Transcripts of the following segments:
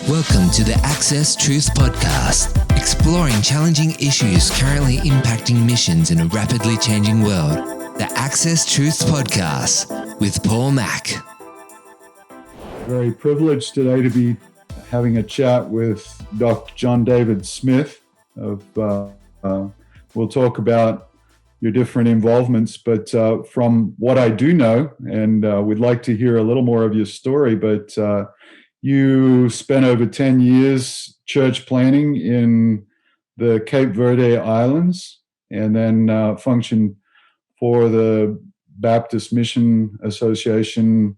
Welcome to the AccessTruth Podcast, exploring challenging issues currently impacting missions in a rapidly changing world. The AccessTruth Podcast with Paul Mack. Very privileged today to be having a chat with Dr. John David Smith. We'll talk about your different involvements, but from what I do know, and we'd like to hear a little more of your story, but you spent over 10 years church planning in the Cape Verde Islands, and then functioned for the Baptist Mission Association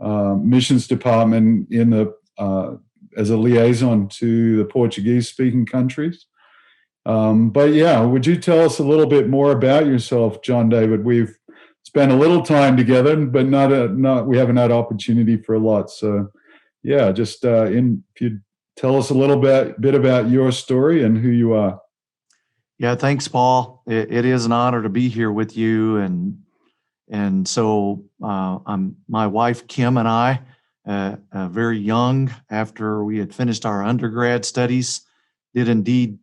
missions department in the as a liaison to the Portuguese-speaking countries. But yeah, would you tell us a little bit more about yourself, John David? We've spent a little time together, but we haven't had opportunity for a lot. So yeah, just if you'd tell us a little bit about your story and who you are. Yeah, thanks, Paul. It is an honor to be here with you, and so my wife Kim and I, very young after we had finished our undergrad studies, did indeed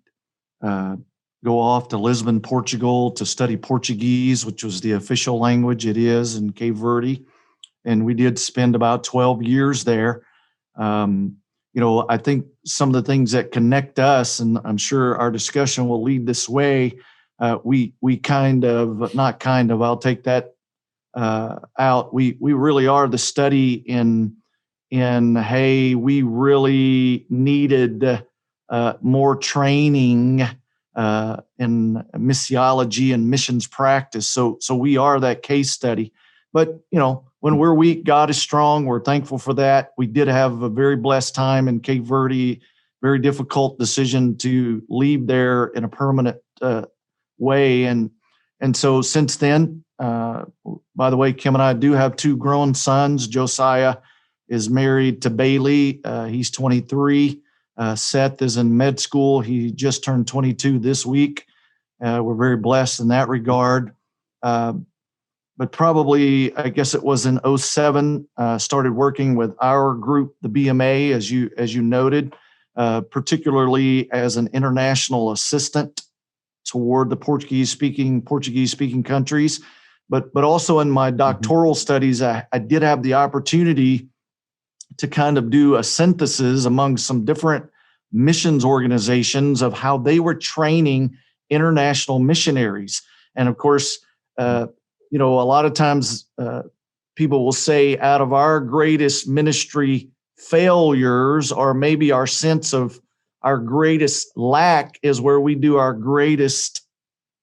go off to Lisbon, Portugal, to study Portuguese, which was the official language it is in Cape Verde, and we did spend about 12 years there. I think some of the things that connect us, and I'm sure our discussion will lead this way, we I'll take that out. We really are the study in hey, we really needed more training in missiology and missions practice. So we are that case study. But when we're weak, God is strong. We're thankful for that. We did have a very blessed time in Cape Verde. Very difficult decision to leave there in a permanent way, and so since then. By the way, Kim and I do have two grown sons. Josiah is married to Bailey. He's 23. Seth is in med school. He just turned 22 this week. We're very blessed in that regard. But probably, I guess it was in 2007, started working with our group, the BMAA, as you noted, particularly as an international assistant toward the Portuguese-speaking countries. But also in my doctoral studies, I did have the opportunity to kind of do a synthesis among some different missions organizations of how they were training international missionaries. And of course, a lot of times people will say out of our greatest ministry failures, or maybe our sense of our greatest lack, is where we do our greatest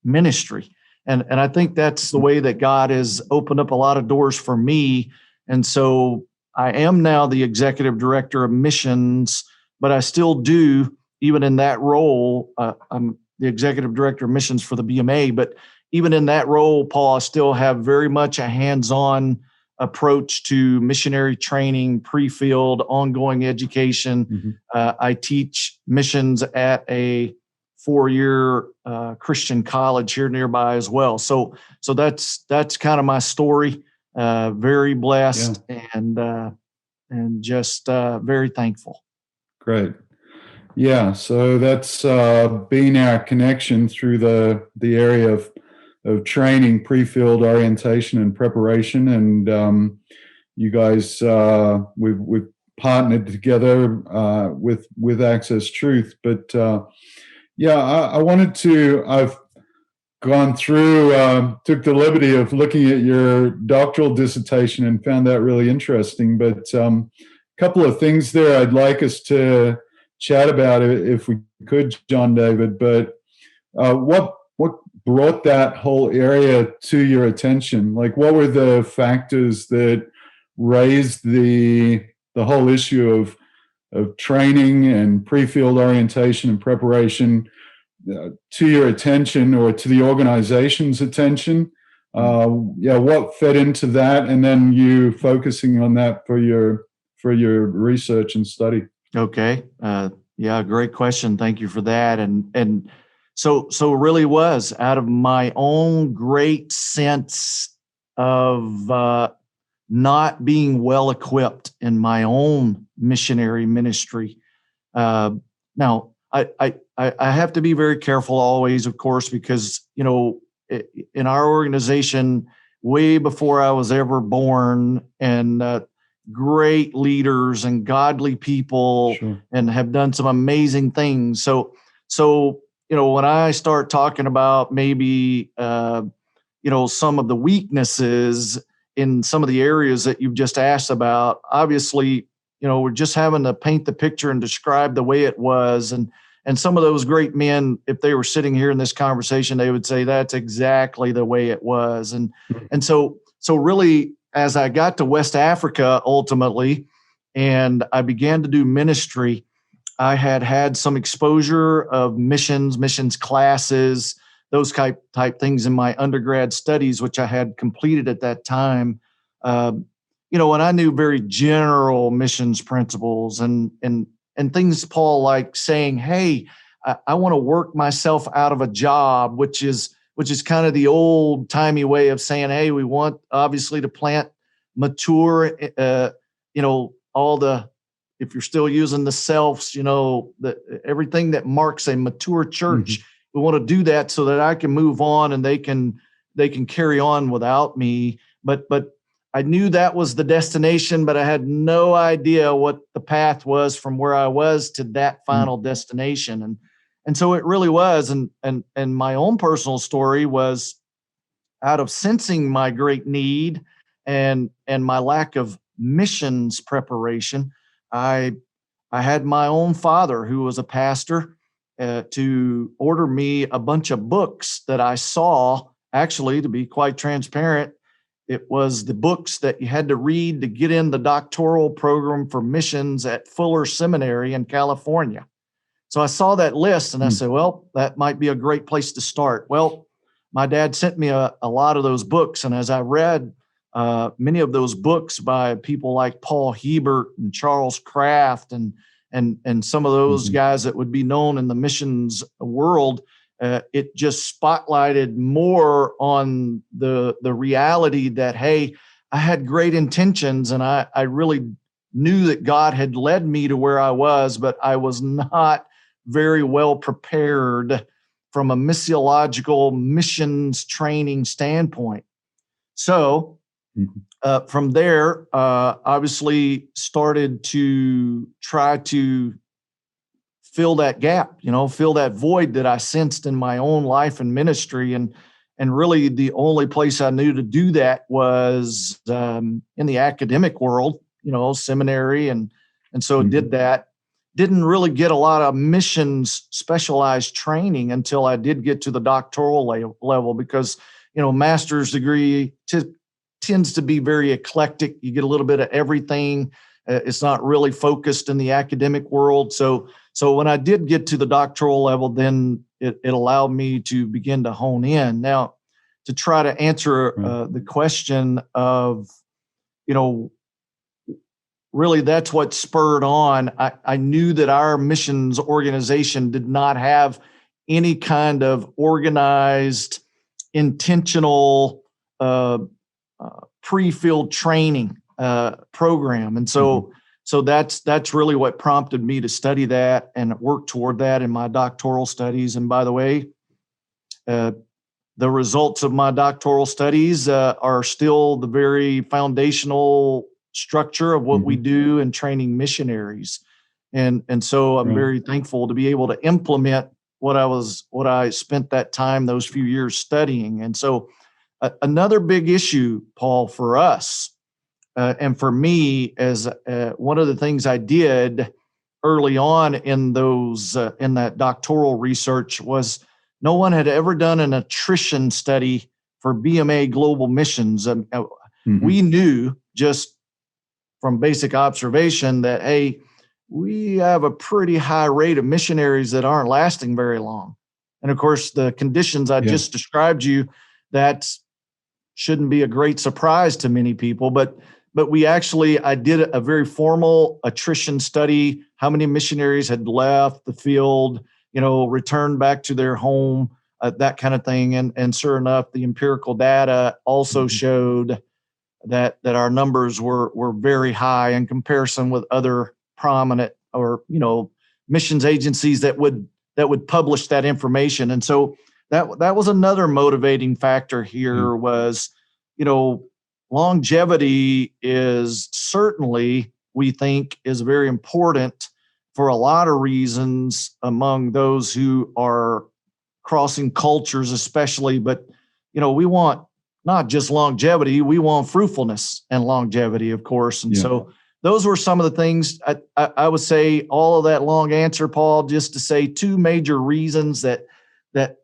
ministry. And I think that's the way that God has opened up a lot of doors for me. And so I am now the executive director of missions, but I still do, even in that role, I'm the executive director of missions for the BMA, but even in that role, Paul, I still have very much a hands-on approach to missionary training, pre-field, ongoing education. I teach missions at a 4-year Christian college here nearby as well. So that's kind of my story. Very blessed and just very thankful. Great. Yeah. So that's been our connection through the area of training, pre-field orientation and preparation. And you guys, we've partnered together with AccessTruth. But I wanted to, I've gone through, took the liberty of looking at your doctoral dissertation and found that really interesting. But a couple of things there I'd like us to chat about if we could, John David. But what brought that whole area to your attention? Like, what were the factors that raised the whole issue of training and pre-field orientation and preparation to your attention, or to the organization's attention? What fed into that, and then you focusing on that for your research and study? Okay. Great question. Thank you for that. And so it really was out of my own great sense of not being well equipped in my own missionary ministry. Now, I have to be very careful always, of course, because, in our organization, way before I was ever born, and great leaders and godly people, Sure. and have done some amazing things. So when I start talking about maybe some of the weaknesses in some of the areas that you've just asked about, obviously, we're just having to paint the picture and describe the way it was. And some of those great men, if they were sitting here in this conversation, they would say that's exactly the way it was. And so really, as I got to West Africa ultimately, and I began to do ministry, I had some exposure of missions classes, those type things in my undergrad studies, which I had completed at that time. And I knew very general missions principles and things, Paul, like saying, "Hey, I want to work myself out of a job," which is kind of the old timey way of saying, "Hey, we want obviously to plant mature, all the." If you're still using the selves, everything that marks a mature church, we want to do that so that I can move on and they can carry on without me. But I knew that was the destination, but I had no idea what the path was from where I was to that final destination. And so it really was. And my own personal story was out of sensing my great need and my lack of missions preparation. I had my own father, who was a pastor, to order me a bunch of books that I saw. Actually, to be quite transparent, it was the books that you had to read to get in the doctoral program for missions at Fuller Seminary in California. So I saw that list and I said, well, that might be a great place to start. Well, my dad sent me a lot of those books. And as I read many of those books by people like Paul Hebert and Charles Kraft and some of those guys that would be known in the missions world, it just spotlighted more on the reality that, hey, I had great intentions and I really knew that God had led me to where I was, but I was not very well prepared from a missiological missions training standpoint. So from there, obviously started to try to fill that gap, fill that void that I sensed in my own life and ministry. And really the only place I knew to do that was in the academic world, seminary. And so did that. Didn't really get a lot of missions specialized training until I did get to the doctoral level because, master's degree tends to be very eclectic. You get a little bit of everything. It's not really focused in the academic world. So when I did get to the doctoral level, then it allowed me to begin to hone in. Now, to try to answer the question of, really that's what spurred on. I knew that our missions organization did not have any kind of organized, intentional, pre-filled training program. And so that's really what prompted me to study that and work toward that in my doctoral studies. And by the way, the results of my doctoral studies are still the very foundational structure of what we do in training missionaries. And so I'm very thankful to be able to implement what I spent that time, those few years studying. And so another big issue, Paul, for us, and for me, as one of the things I did early on in that doctoral research was no one had ever done an attrition study for BMAA global missions. We knew just from basic observation that, hey, we have a pretty high rate of missionaries that aren't lasting very long. And of course, the conditions I just described you, that shouldn't be a great surprise to many people, but I did a very formal attrition study, how many missionaries had left the field, returned back to their home, that kind of thing. And sure enough, the empirical data also showed that our numbers were very high in comparison with other prominent or, missions agencies that would publish that information. And so that was another motivating factor here was, longevity is certainly, we think, is very important for a lot of reasons among those who are crossing cultures, especially. But, we want not just longevity, we want fruitfulness and longevity, of course. And so those were some of the things I would say, all of that long answer, Paul, just to say two major reasons that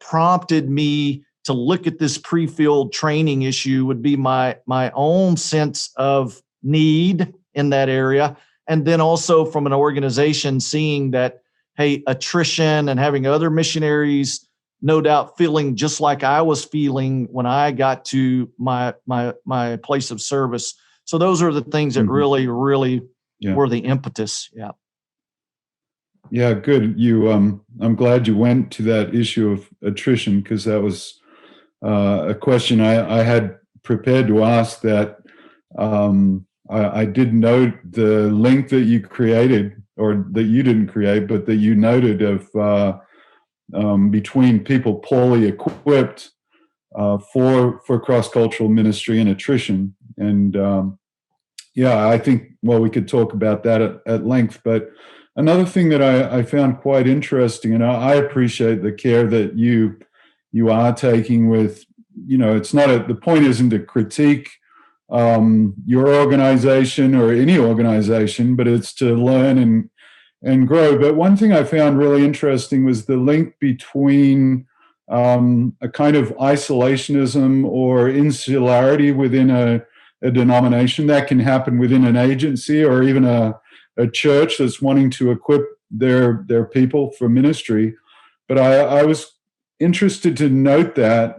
prompted me to look at this pre-field training issue would be my own sense of need in that area. And then also from an organization seeing that, hey, attrition and having other missionaries no doubt feeling just like I was feeling when I got to my place of service. So those are the things that really were the impetus. Yeah. Yeah, good. I'm glad you went to that issue of attrition, because that was a question I had prepared to ask. That I did note the link that you created, or that you didn't create, but that you noted of between people poorly equipped for cross-cultural ministry and attrition. And I think, we could talk about that at length. But another thing that I found quite interesting, and I appreciate the care that you are taking with, it's not the point isn't to critique your organization or any organization, but it's to learn and grow. But one thing I found really interesting was the link between a kind of isolationism or insularity within a denomination that can happen within an agency or even a church that's wanting to equip their people for ministry. But I was interested to note that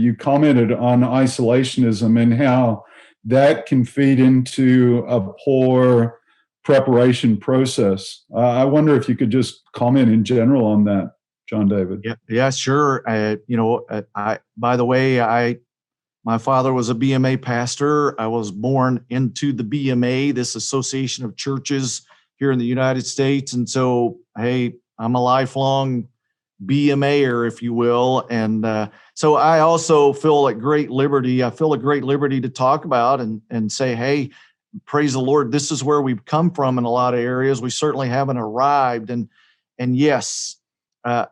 you commented on isolationism and how that can feed into a poor preparation process. I wonder if you could just comment in general on that, John David. Yeah, sure. By the way, my father was a BMA pastor. I was born into the BMA, this Association of Churches here in the United States. And so, hey, I'm a lifelong BMAer, if you will. And so I also feel at great liberty. I feel a great liberty to talk about and say, hey, praise the Lord, this is where we've come from in a lot of areas. We certainly haven't arrived. And yes,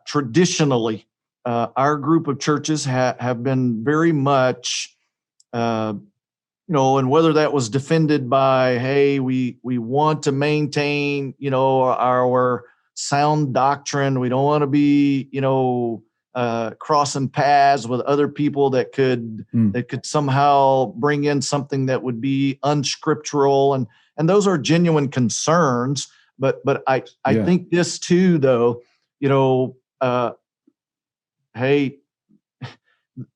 traditionally, our group of churches have been very much, and whether that was defended by, hey, we want to maintain, our sound doctrine. We don't want to be, crossing paths with other people that could somehow bring in something that would be unscriptural, and those are genuine concerns. But I think this too, though, hey,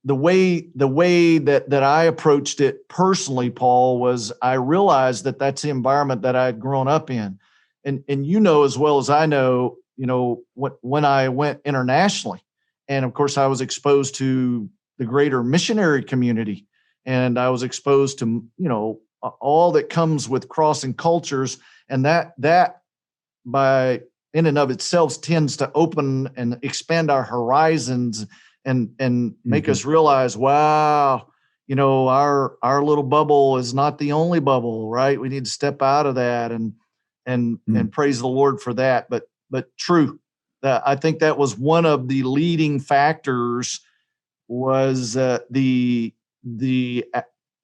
the way that I approached it personally, Paul, was I realized that that's the environment that I had grown up in, and as well as I know, when I went internationally. And of course, I was exposed to the greater missionary community, and I was exposed to, all that comes with crossing cultures. And that by in and of itself tends to open and expand our horizons and make us realize, wow, our little bubble is not the only bubble, right? We need to step out of that and praise the Lord for that. But true. I think that was one of the leading factors was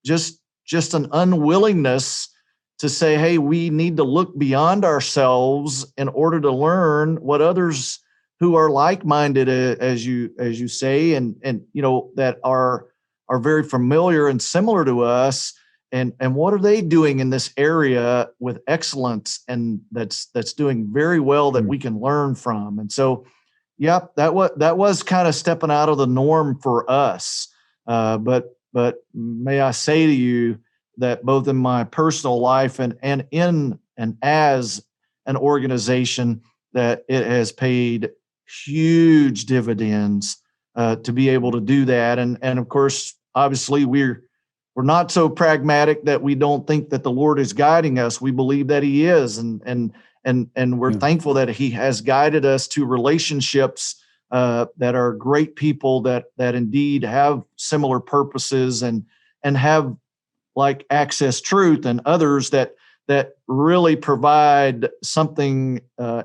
just an unwillingness to say, hey, we need to look beyond ourselves in order to learn what others who are like-minded, as you say, and that are very familiar and similar to us. And what are they doing in this area with excellence, and that's doing very well that we can learn from? And so, that was kind of stepping out of the norm for us. But may I say to you that both in my personal life and in and as an organization, that it has paid huge dividends to be able to do that. And of course, obviously, we're not so pragmatic that we don't think that the Lord is guiding us. We believe that He is, and and we're thankful that he has guided us to relationships that are great people that indeed have similar purposes and have, like AccessTruth and others that really provide something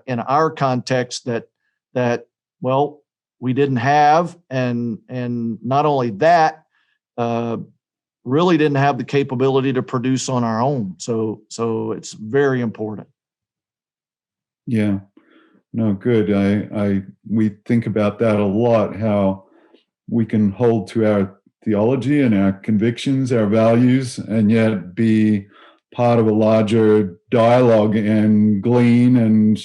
in our context that we didn't have, and not only that, really didn't have the capability to produce on our own. So it's very important. Yeah, no, good. We think about that a lot, how we can hold to our theology and our convictions, our values, and yet be part of a larger dialogue and glean, and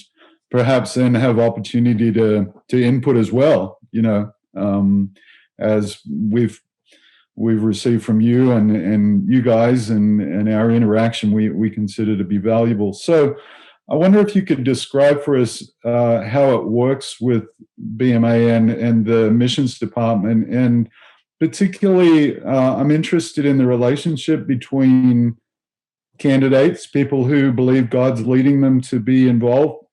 perhaps then have opportunity to input as well, as we've received from you and you guys, and our interaction we consider to be valuable. So I wonder if you could describe for us how it works with BMA and the missions department, and particularly I'm interested in the relationship between candidates, people who believe God's leading them to be involved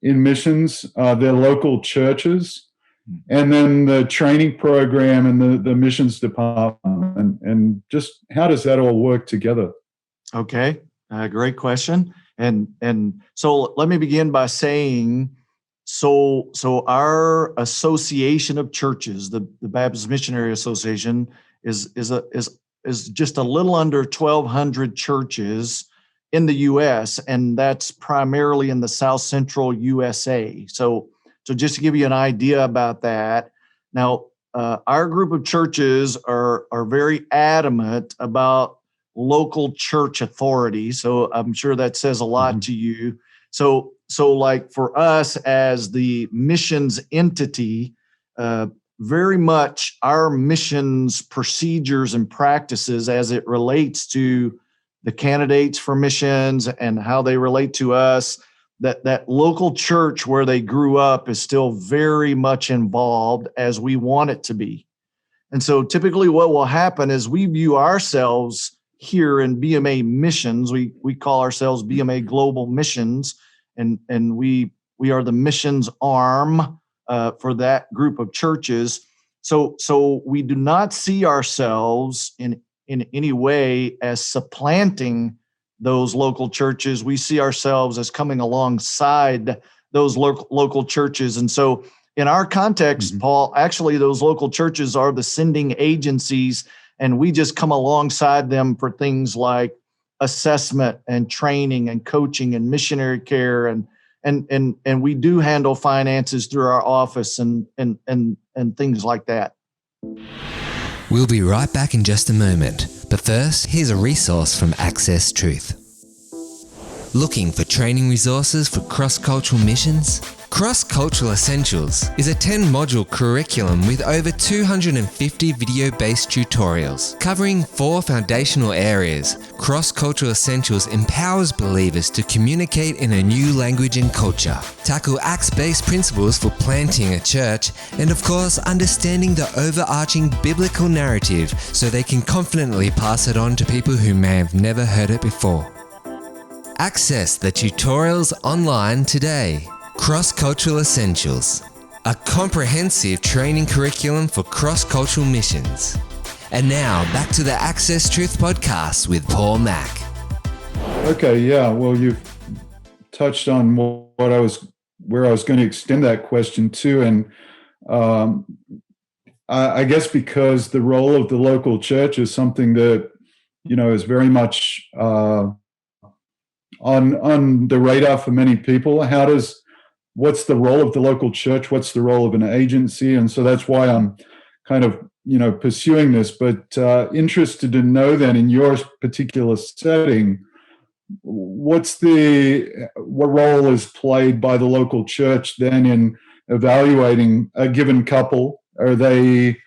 in missions, their local churches, and then the training program and the missions department, and just how does that all work together? Okay, great question. And so let me begin by saying, so our association of churches, the Baptist Missionary Association, is just a little under 1,200 churches in the U.S., and that's primarily in the South Central USA. So just to give you an idea about that, now our group of churches are very adamant about local church authority. So I'm sure that says a lot to you. So like for us as the missions entity, very much our missions procedures and practices as it relates to the candidates for missions and how they relate to us, that local church where they grew up is still very much involved as we want it to be. And so typically what will happen is we view ourselves here in BMA missions. We call ourselves BMA Global Missions, and we are the missions arm for that group of churches. So we do not see ourselves in any way as supplanting those local churches. We see ourselves as coming alongside those local churches. And so in our context, Paul, actually those local churches are the sending agencies, and we just come alongside them for things like assessment and training and coaching and missionary care, and we do handle finances through our office and things like that. We'll be right back in just a moment, but first, here's a resource from AccessTruth. Looking for training resources for cross-cultural missions? Cross-Cultural Essentials is a 10-module curriculum with over 250 video-based tutorials covering 4 foundational areas. Cross-Cultural Essentials empowers believers to communicate in a new language and culture, tackle Acts-based principles for planting a church, and of course, understanding the overarching biblical narrative so they can confidently pass it on to people who may have never heard it before. Access the tutorials online today. Cross-Cultural Essentials, a comprehensive training curriculum for cross-cultural missions. And now, back to the AccessTruth Podcast with Paul Mack. Okay, yeah, well, you've touched on where I was going to extend that question to, and I guess because the role of the local church is something that, is very much on the radar for many people. What's the role of the local church? What's the role of an agency? And so that's why I'm kind of, pursuing this, but interested to know then in your particular setting, what role is played by the local church then in evaluating a given couple? Are they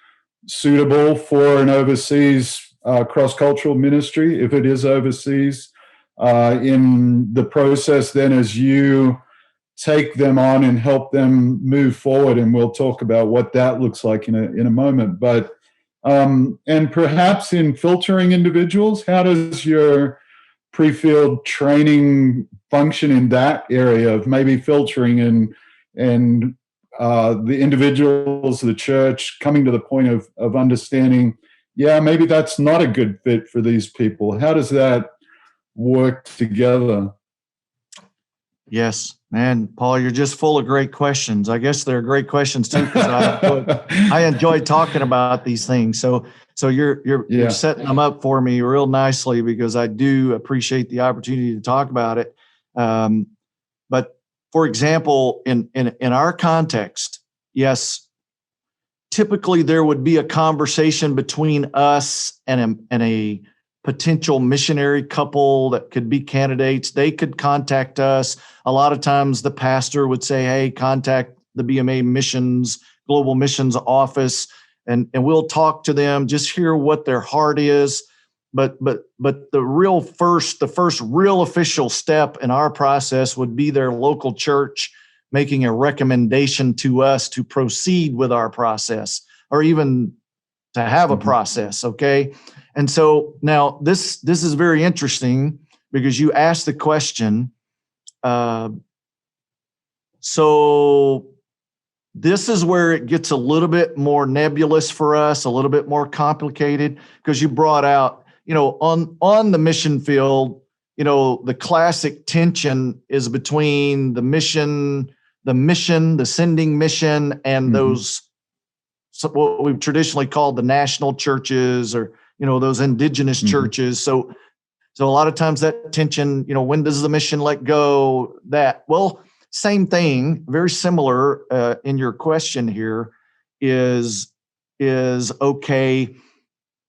suitable for an overseas cross-cultural ministry, if it is overseas? In the process then, as you take them on and help them move forward, and we'll talk about what that looks like in a moment. But and perhaps in filtering individuals, how does your pre-field training function in that area of maybe filtering and the individuals, the church coming to the point of understanding, yeah, maybe that's not a good fit for these people? How does that work together? Yes, man, Paul, you're just full of great questions. I guess they're great questions too, because I enjoy talking about these things. So you're setting them up for me real nicely, because I do appreciate the opportunity to talk about it. But for example, in our context, yes, typically there would be a conversation between us and a potential missionary couple that could be candidates. They could contact us. A lot of times the pastor would say, hey, contact the BMAA missions, global missions office, and we'll talk to them, just hear what their heart is. But the first real official step in our process would be their local church making a recommendation to us to proceed with our process, or even to have a process. Okay. And so now this is very interesting, because you asked the question. So this is where it gets a little bit more nebulous for us, a little bit more complicated, because you brought out, on the mission field, the classic tension is between the sending mission, and those, what we've traditionally called the national churches, or those indigenous churches. So a lot of times that tension, when does the mission let go? That, well, same thing, very similar in your question here is okay,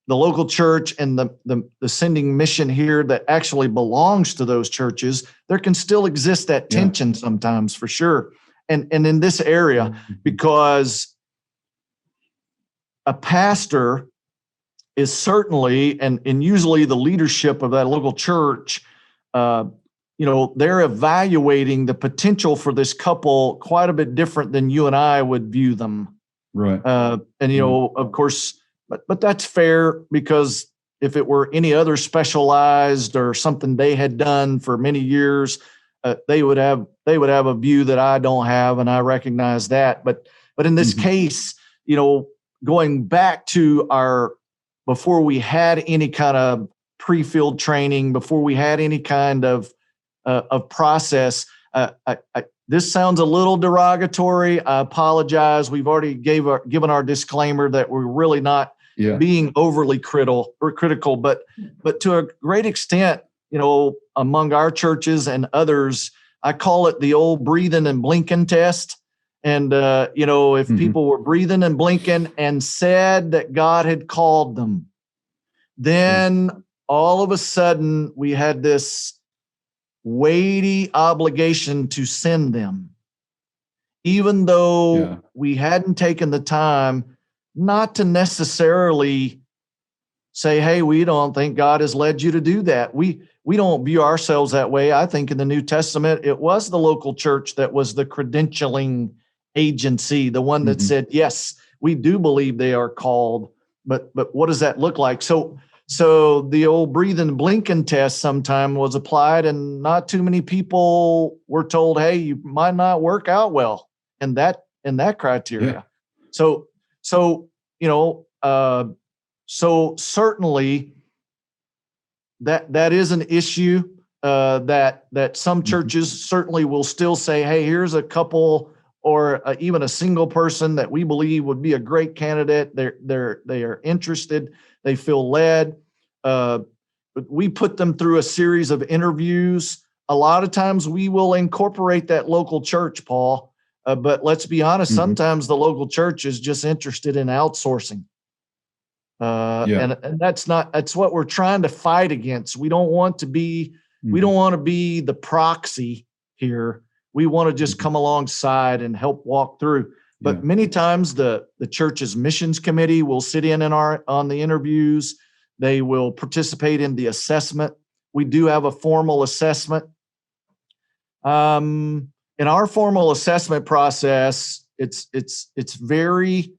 the local church and the sending mission here that actually belongs to those churches, there can still exist that tension sometimes, for sure. And in this area, because a pastor is certainly, and usually the leadership of that local church, they're evaluating the potential for this couple quite a bit different than you and I would view them. Right. Of course, but that's fair, because if it were any other specialized or something they had done for many years, they would have a view that I don't have, and I recognize that. But in this case, going back to before we had any kind of pre-field training, before we had any kind of process, this sounds a little derogatory. I apologize. We've already given our disclaimer that we're really not being overly critical, but to a great extent, among our churches and others, I call it the old breathing and blinking test. And, if people were breathing and blinking and said that God had called them, then all of a sudden we had this weighty obligation to send them, even though we hadn't taken the time not to necessarily say, hey, we don't think God has led you to do that. We don't view ourselves that way. I think in the New Testament, it was the local church that was the credentialing agency, the one that said, yes, we do believe they are called, but what does that look like? So the old breathing and blinking test sometime was applied, and not too many people were told, hey, you might not work out well in that criteria. So certainly that is an issue that some churches certainly will still say, hey, here's a couple or even a single person that we believe would be a great candidate. They are interested. They feel led. But we put them through a series of interviews. A lot of times we will incorporate that local church, Paul. But let's be honest, sometimes the local church is just interested in outsourcing. And that's what we're trying to fight against. We don't want to be the proxy here. We want to just come alongside and help walk through. But many times the church's missions committee will sit in on the interviews. They will participate in the assessment. We do have a formal assessment. In our formal assessment process, it's very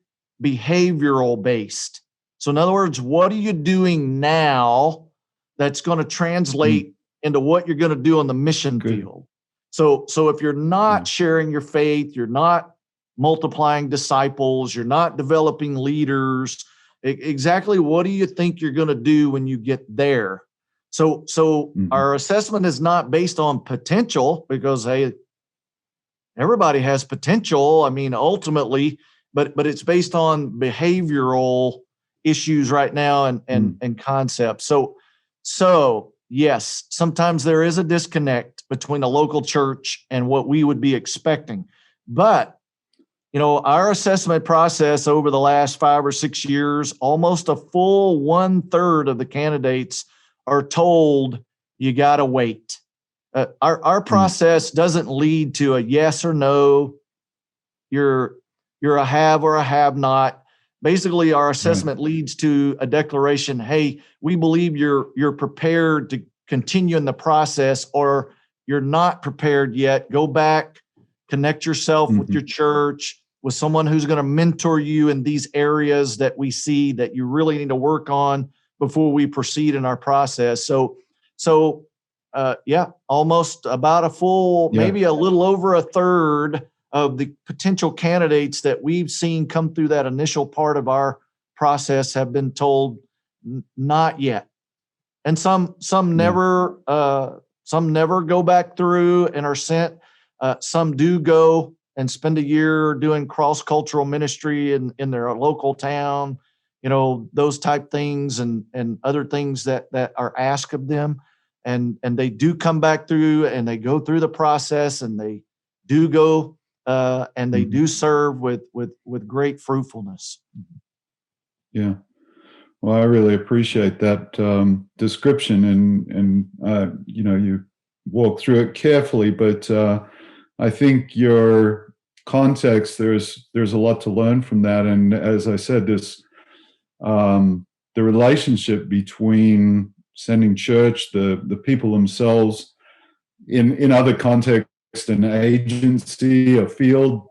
behavioral based. So in other words, what are you doing now that's going to translate into what you're going to do on the mission field. So if you're not sharing your faith, you're not multiplying disciples, you're not developing leaders, exactly what do you think you're going to do when you get there? So our assessment is not based on potential, because, hey, everybody has potential. I mean, ultimately, but it's based on behavioral issues right now and concepts. So yes, sometimes there is a disconnect between a local church and what we would be expecting. But, our assessment process over the last 5 or 6 years, almost a full 1/3 of the candidates are told you got to wait. Our process doesn't lead to a yes or no. You're a have or a have not. Basically, our assessment leads to a declaration. Hey, we believe you're prepared to continue in the process, or you're not prepared yet. Go back, connect yourself with your church, with someone who's going to mentor you in these areas that we see that you really need to work on before we proceed in our process. So almost about a full, maybe a little over a third of the potential candidates that we've seen come through that initial part of our process have been told not yet. And some never go back through and are sent. Some do go and spend a year doing cross-cultural ministry in their local town, those type things and other things that are asked of them. And they do come back through and they go through the process and they do go and they do serve with great fruitfulness. Yeah. Well, I really appreciate that description and you walk through it carefully, but I think your context, there's a lot to learn from that. And as I said, this the relationship between sending church, the people themselves, in other contexts, an agency, a field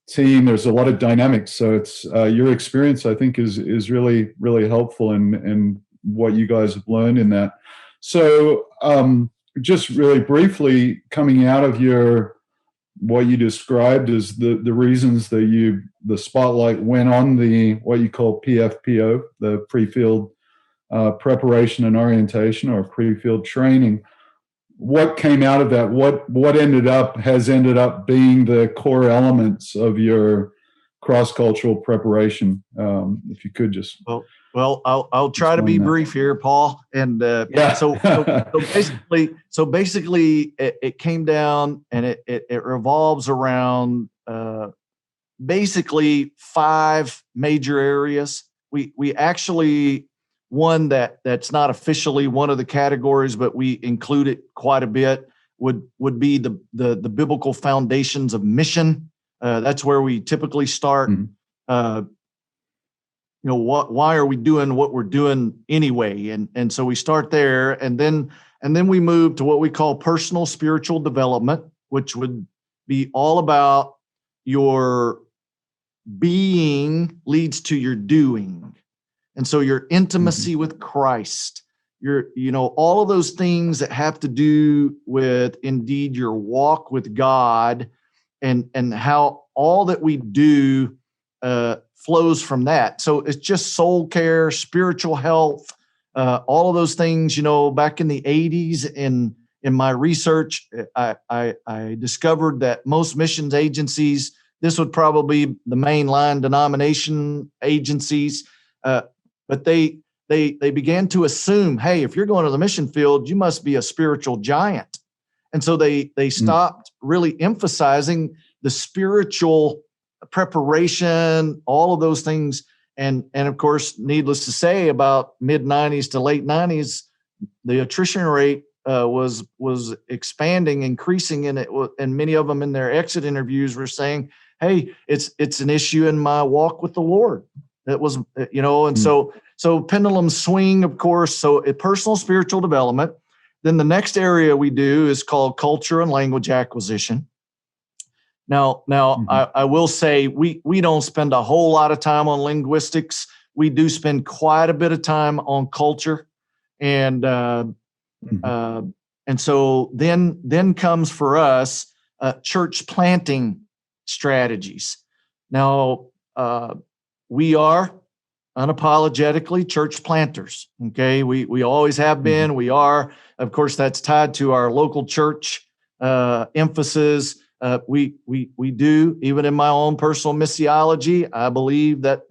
team, there's a lot of dynamics. So it's your experience, I think, is really, really helpful in what you guys have learned in that. So just really briefly, coming out of what you described as the reasons that the spotlight went on the what you call PFPO, the pre-field preparation and orientation, or pre-field training. What came out of that? What has ended up being the core elements of your cross-cultural preparation? If you could just well, I'll try to be brief here, Paul. And so basically, it came down and it revolves around basically 5 major areas. We actually, one that's not officially one of the categories, but we include it quite a bit, would be the biblical foundations of mission. That's where we typically start. Why are we doing what we're doing anyway? And so we start there, and then we move to what we call personal spiritual development, which would be all about your being leads to your doing. And so your intimacy with Christ, all of those things that have to do with indeed your walk with God, and how all that we do flows from that. So it's just soul care, spiritual health, all of those things. Back in the 80s, in my research, I discovered that most missions agencies, this would probably be the mainline denomination agencies, but they began to assume, hey, if you're going to the mission field, you must be a spiritual giant. And so they stopped really emphasizing the spiritual preparation, all of those things. And of course, needless to say, about mid-90s to late 90s, the attrition rate was expanding, increasing, and many of them in their exit interviews were saying, hey, it's an issue in my walk with the Lord. That was, and so pendulum swing, of course. So personal spiritual development. Then the next area we do is called culture and language acquisition. Now, I will say we don't spend a whole lot of time on linguistics. We do spend quite a bit of time on culture, and And so then comes for us church planting strategies. Now, we are unapologetically church planters. Okay, we always have been. We are, of course, that's tied to our local church emphasis. We do, even in my own personal missiology, I believe that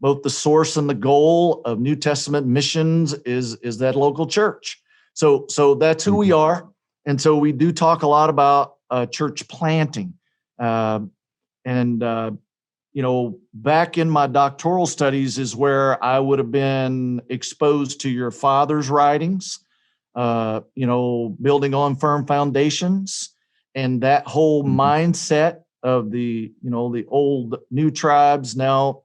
both the source and the goal of New Testament missions is that local church. So that's who we are, and so we do talk a lot about church planting, back in my doctoral studies is where I would have been exposed to your father's writings, building on firm foundations, and that whole mindset of the old new tribes, now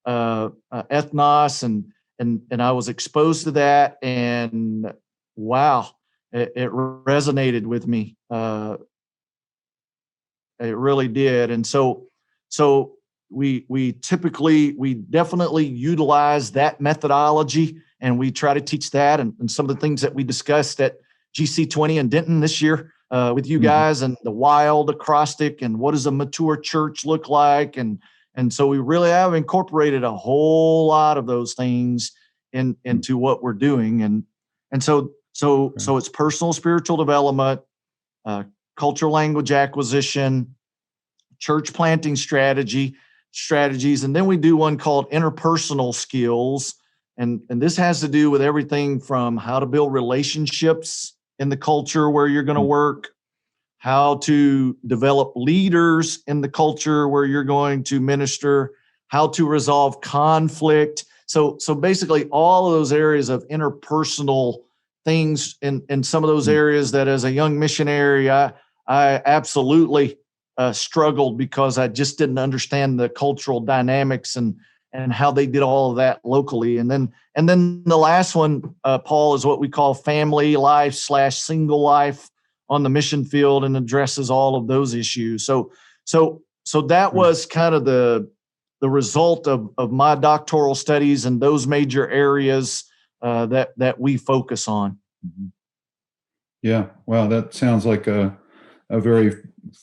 ethnos, and I was exposed to that, and wow, it resonated with me. It really did. And so we definitely utilize that methodology, and we try to teach that, and some of the things that we discussed at GC20 in Denton this year with you guys, and the wild acrostic, and what does a mature church look like, and so we really have incorporated a whole lot of those things into what we're doing, and so it's personal spiritual development, cultural language acquisition, church planting strategies, and then we do one called interpersonal skills, and this has to do with everything from how to build relationships in the culture where you're going to work, how to develop leaders in the culture where you're going to minister, how to resolve conflict. So basically all of those areas of interpersonal things, and some of those areas that as a young missionary, I absolutely struggled because I just didn't understand the cultural dynamics and how they did all of that locally. And then the last one, Paul, is what we call family life / single life on the mission field, and addresses all of those issues. So that was kind of the result of my doctoral studies and those major areas that we focus on. Yeah. Wow. That sounds like a very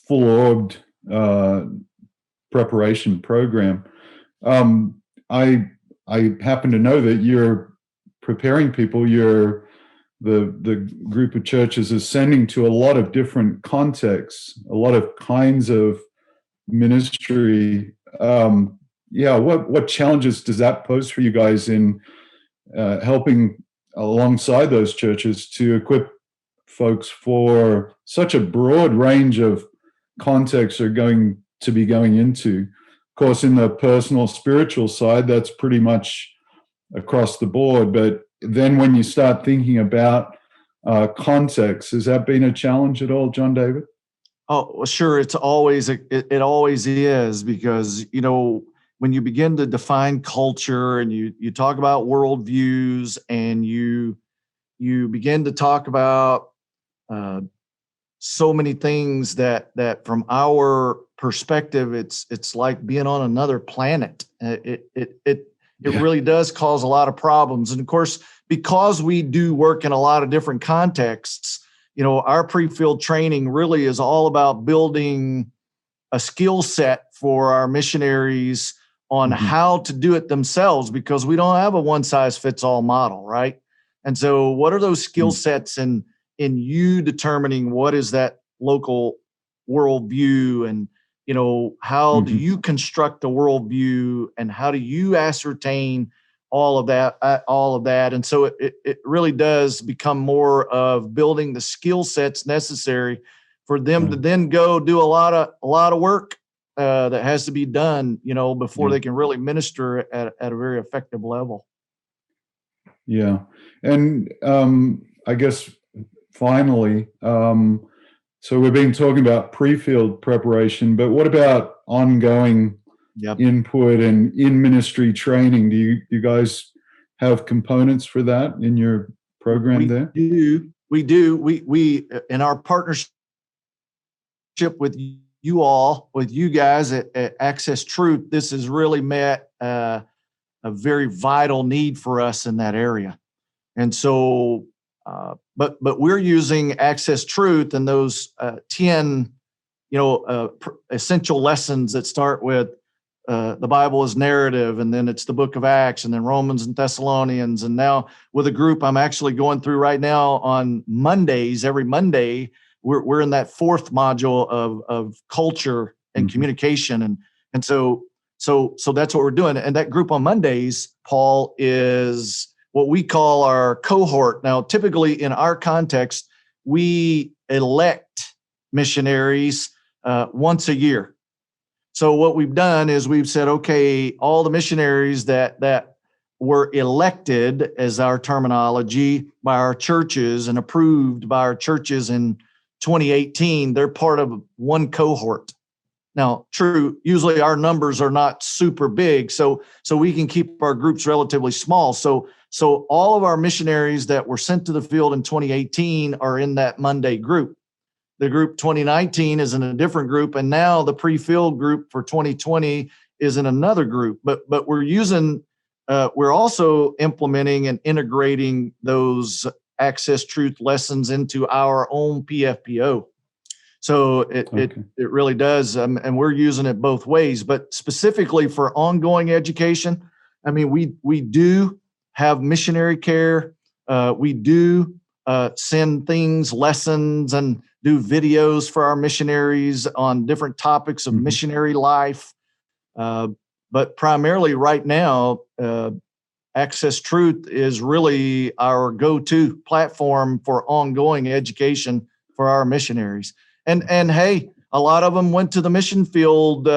full-orbed preparation program. I happen to know that you're preparing people. The group of churches is sending to a lot of different contexts, a lot of kinds of ministry. What challenges does that pose for you guys in helping alongside those churches to equip folks for such a broad range of contexts they're going to be going into? Of course, in the personal spiritual side, that's pretty much across the board. But then when you start thinking about context, has that been a challenge at all, John David? Oh, well, sure. It always is, because, when you begin to define culture and you talk about worldviews, and you begin to talk about so many things that from our perspective, it's like being on another planet. It really does cause a lot of problems. And of course, because we do work in a lot of different contexts, our pre-field training really is all about building a skill set for our missionaries on how to do it themselves, because we don't have a one-size-fits-all model, right? And so what are those skill sets in you determining what is that local worldview, and how do you construct a worldview, and how do you ascertain all of that? And so it really does become more of building the skill sets necessary for them to then go do a lot of work that has to be done, before they can really minister at a very effective level. Yeah. And I guess finally, so we've been talking about pre-field preparation, but what about ongoing input and in-ministry training? Do you guys have components for that in your program there? We do. We in our partnership with you guys at AccessTruth, this has really met a very vital need for us in that area. And so But we're using AccessTruth and those 10, essential lessons that start with the Bible is narrative, and then it's the book of Acts, and then Romans and Thessalonians. And now with a group I'm actually going through right now on Mondays, every Monday, we're in that fourth module of culture and communication. And so that's what we're doing. And that group on Mondays, Paul, is what we call our cohort. Now, typically in our context, we elect missionaries once a year. So what we've done is we've said, okay, all the missionaries that were elected, as our terminology, by our churches and approved by our churches in 2018, they're part of one cohort. Now, true, usually our numbers are not super big, so we can keep our groups relatively small. So all of our missionaries that were sent to the field in 2018 are in that Monday group. The group 2019 is in a different group, and now the pre-field group for 2020 is in another group. But we're also implementing and integrating those AccessTruth lessons into our own PFPO. So it really does, and we're using it both ways. But specifically for ongoing education, I mean, we do have missionary care. We do send things, lessons, and do videos for our missionaries on different topics of missionary life. But primarily right now, AccessTruth is really our go-to platform for ongoing education for our missionaries. And hey, a lot of them went to the mission field,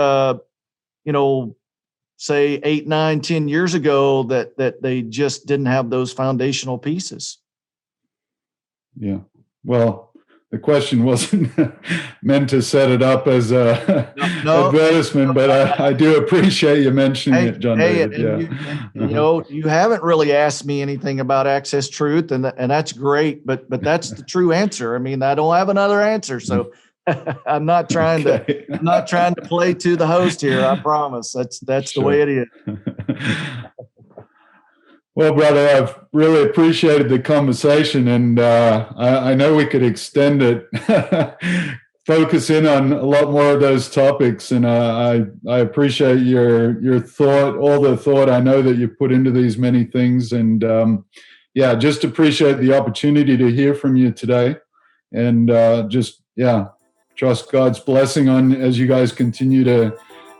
say 8, 9, 10 years ago that they just didn't have those foundational pieces. Yeah. Well, the question wasn't meant to set it up as a advertisement, but I do appreciate you mentioning it, John David. You haven't really asked me anything about AccessTruth, and that's great, but that's the true answer. I mean, I don't have another answer, so I'm not trying to play to the host here. I promise. That's the way it is. Well, brother, I've really appreciated the conversation, and I know we could extend it, focus in on a lot more of those topics, and I appreciate your thought, all the thought I know that you put into these many things, and just appreciate the opportunity to hear from you today, and trust God's blessing on as you guys continue to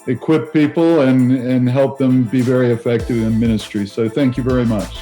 equip people and help them be very effective in ministry. So thank you very much.